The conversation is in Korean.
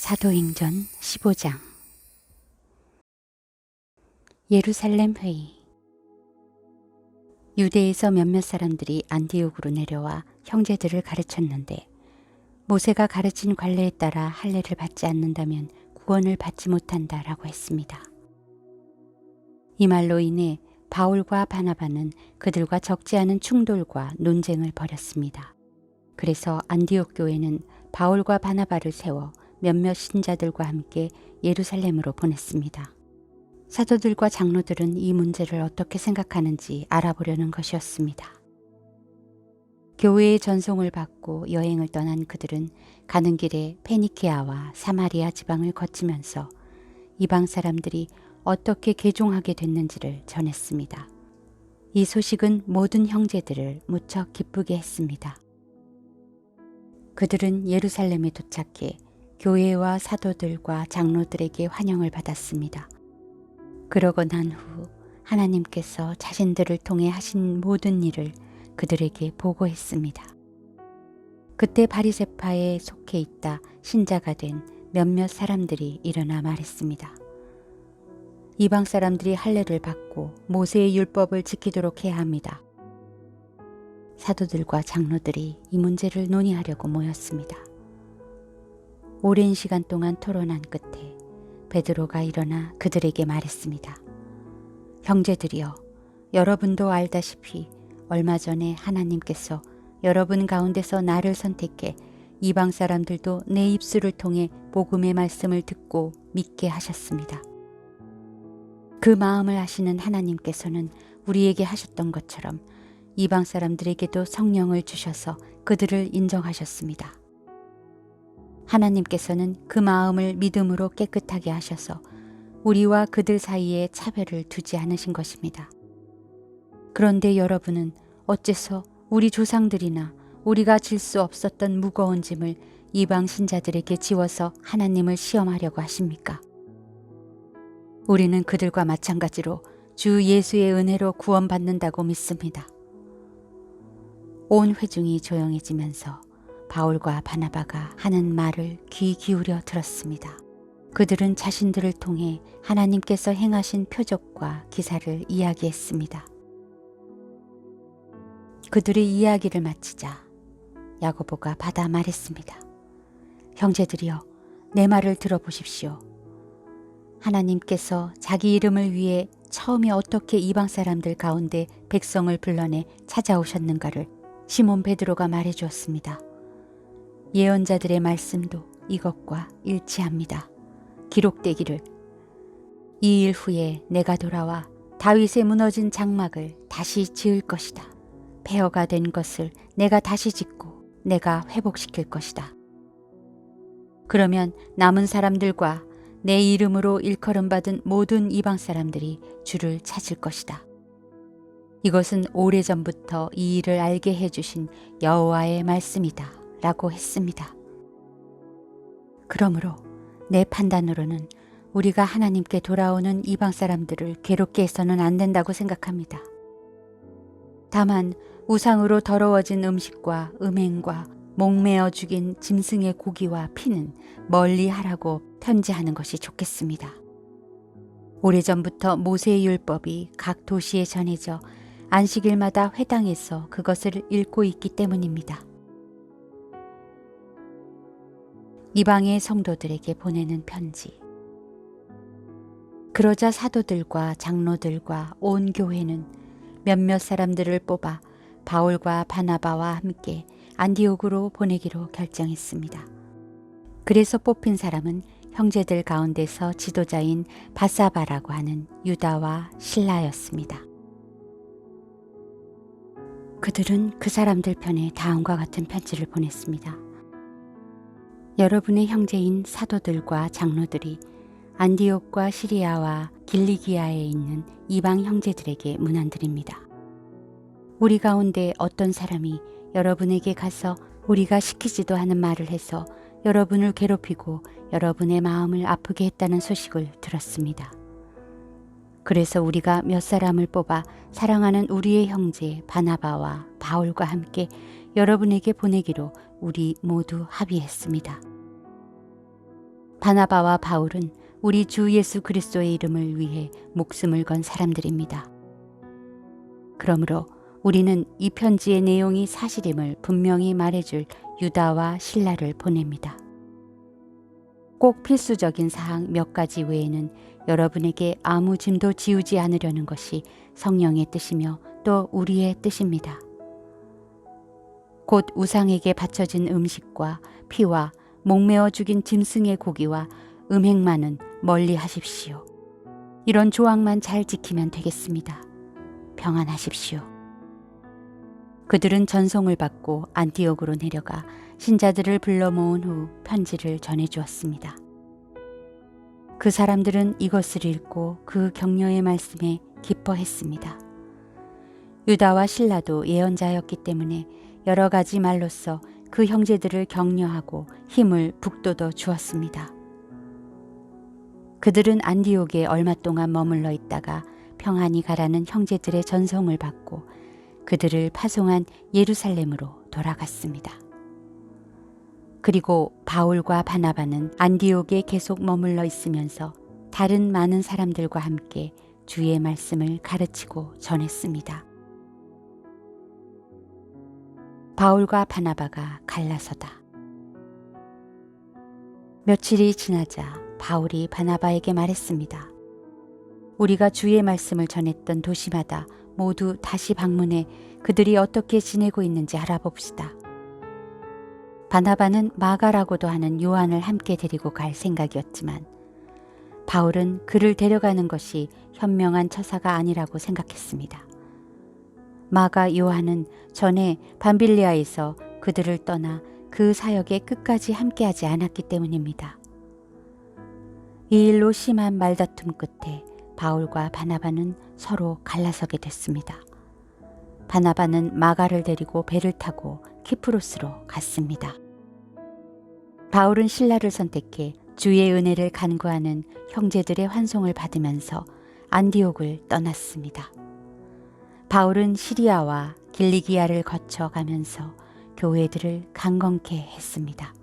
사도행전 15장. 예루살렘 회의. 유대에서 몇몇 사람들이 안디옥으로 내려와 형제들을 가르쳤는데, 모세가 가르친 관례에 따라 할례를 받지 않는다면 구원을 받지 못한다라고 했습니다. 이 말로 인해 바울과 바나바는 그들과 적지 않은 충돌과 논쟁을 벌였습니다. 그래서 안디옥 교회는 바울과 바나바를 세워 몇몇 신자들과 함께 예루살렘으로 보냈습니다. 사도들과 장로들은 이 문제를 어떻게 생각하는지 알아보려는 것이었습니다. 교회의 전송을 받고 여행을 떠난 그들은 가는 길에 페니케아와 사마리아 지방을 거치면서 이방 사람들이 어떻게 개종하게 됐는지를 전했습니다. 이 소식은 모든 형제들을 무척 기쁘게 했습니다. 그들은 예루살렘에 도착해 교회와 사도들과 장로들에게 환영을 받았습니다. 그러고 난 후 하나님께서 자신들을 통해 하신 모든 일을 그들에게 보고했습니다. 그때 바리새파에 속해 있다 신자가 된 몇몇 사람들이 일어나 말했습니다. 이방 사람들이 할례를 받고 모세의 율법을 지키도록 해야 합니다. 사도들과 장로들이 이 문제를 논의하려고 모였습니다. 오랜 시간 동안 토론한 끝에 베드로가 일어나 그들에게 말했습니다. 형제들이여, 여러분도 알다시피 얼마 전에 하나님께서 여러분 가운데서 나를 선택해 이방 사람들도 내 입술을 통해 복음의 말씀을 듣고 믿게 하셨습니다. 그 마음을 아시는 하나님께서는 우리에게 하셨던 것처럼 이방 사람들에게도 성령을 주셔서 그들을 인정하셨습니다. 하나님께서는 그 마음을 믿음으로 깨끗하게 하셔서 우리와 그들 사이에 차별을 두지 않으신 것입니다. 그런데 여러분은 어째서 우리 조상들이나 우리가 질 수 없었던 무거운 짐을 이방 신자들에게 지워서 하나님을 시험하려고 하십니까? 우리는 그들과 마찬가지로 주 예수의 은혜로 구원받는다고 믿습니다. 온 회중이 조용해지면서 바울과 바나바가 하는 말을 귀 기울여 들었습니다. 그들은 자신들을 통해 하나님께서 행하신 표적과 기사를 이야기했습니다. 그들의 이야기를 마치자 야고보가 받아 말했습니다. 형제들이여, 내 말을 들어보십시오. 하나님께서 자기 이름을 위해 처음에 어떻게 이방 사람들 가운데 백성을 불러내 찾아오셨는가를 시몬 베드로가 말해 주었습니다. 예언자들의 말씀도 이것과 일치합니다. 기록되기를 이 일 후에 내가 돌아와 다윗의 무너진 장막을 다시 지을 것이다. 폐허가 된 것을 내가 다시 짓고 내가 회복시킬 것이다. 그러면 남은 사람들과 내 이름으로 일컬음받은 모든 이방 사람들이 주를 찾을 것이다. 이것은 오래전부터 이 일을 알게 해주신 여호와의 말씀이다 라고 했습니다. 그러므로 내 판단으로는 우리가 하나님께 돌아오는 이방 사람들을 괴롭게 해서는 안 된다고 생각합니다. 다만 우상으로 더러워진 음식과 음행과 목매어 죽인 짐승의 고기와 피는 멀리 하라고 편지하는 것이 좋겠습니다. 오래전부터 모세의 율법이 각 도시에 전해져 안식일마다 회당에서 그것을 읽고 있기 때문입니다. 이방의 성도들에게 보내는 편지. 그러자 사도들과 장로들과 온 교회는 몇몇 사람들을 뽑아 바울과 바나바와 함께 안디옥으로 보내기로 결정했습니다. 그래서 뽑힌 사람은 형제들 가운데서 지도자인 바사바라고 하는 유다와 실라였습니다. 그들은 그 사람들 편에 다음과 같은 편지를 보냈습니다. 여러분의 형제인 사도들과 장로들이 안디옥과 시리아와 길리기아에 있는 이방 형제들에게 문안드립니다. 우리 가운데 어떤 사람이 여러분에게 가서 우리가 시키지도 않은 말을 해서 여러분을 괴롭히고 여러분의 마음을 아프게 했다는 소식을 들었습니다. 그래서 우리가 몇 사람을 뽑아 사랑하는 우리의 형제 바나바와 바울과 함께 여러분에게 보내기로 우리 모두 합의했습니다. 바나바와 바울은 우리 주 예수 그리스도의 이름을 위해 목숨을 건 사람들입니다. 그러므로 우리는 이 편지의 내용이 사실임을 분명히 말해줄 유다와 실라를 보냅니다. 꼭 필수적인 사항 몇 가지 외에는 여러분에게 아무 짐도 지우지 않으려는 것이 성령의 뜻이며 또 우리의 뜻입니다. 곧 우상에게 바쳐진 음식과 피와 목매어 죽인 짐승의 고기와 음행만은 멀리 하십시오. 이런 조항만 잘 지키면 되겠습니다. 평안하십시오. 그들은 전송을 받고 안티옥으로 내려가 신자들을 불러 모은 후 편지를 전해주었습니다. 그 사람들은 이것을 읽고 그 격려의 말씀에 기뻐했습니다. 유다와 실라도 예언자였기 때문에 여러 가지 말로써 그 형제들을 격려하고 힘을 북돋워 주었습니다. 그들은 안디옥에 얼마 동안 머물러 있다가 평안히 가라는 형제들의 전송을 받고 그들을 파송한 예루살렘으로 돌아갔습니다. 그리고 바울과 바나바는 안디옥에 계속 머물러 있으면서 다른 많은 사람들과 함께 주의 말씀을 가르치고 전했습니다. 바울과 바나바가 갈라서다. 며칠이 지나자 바울이 바나바에게 말했습니다. 우리가 주의 말씀을 전했던 도시마다 모두 다시 방문해 그들이 어떻게 지내고 있는지 알아봅시다. 바나바는 마가라고도 하는 요한을 함께 데리고 갈 생각이었지만 바울은 그를 데려가는 것이 현명한 처사가 아니라고 생각했습니다. 마가 요한은 전에 밤빌리아에서 그들을 떠나 그 사역에 끝까지 함께하지 않았기 때문입니다. 이 일로 심한 말다툼 끝에 바울과 바나바는 서로 갈라서게 됐습니다. 바나바는 마가를 데리고 배를 타고 키프로스로 갔습니다. 바울은 실라를 선택해 주의 은혜를 간구하는 형제들의 환송을 받으면서 안디옥을 떠났습니다. 바울은 시리아와 길리기아를 거쳐가면서 교회들을 강건케 했습니다.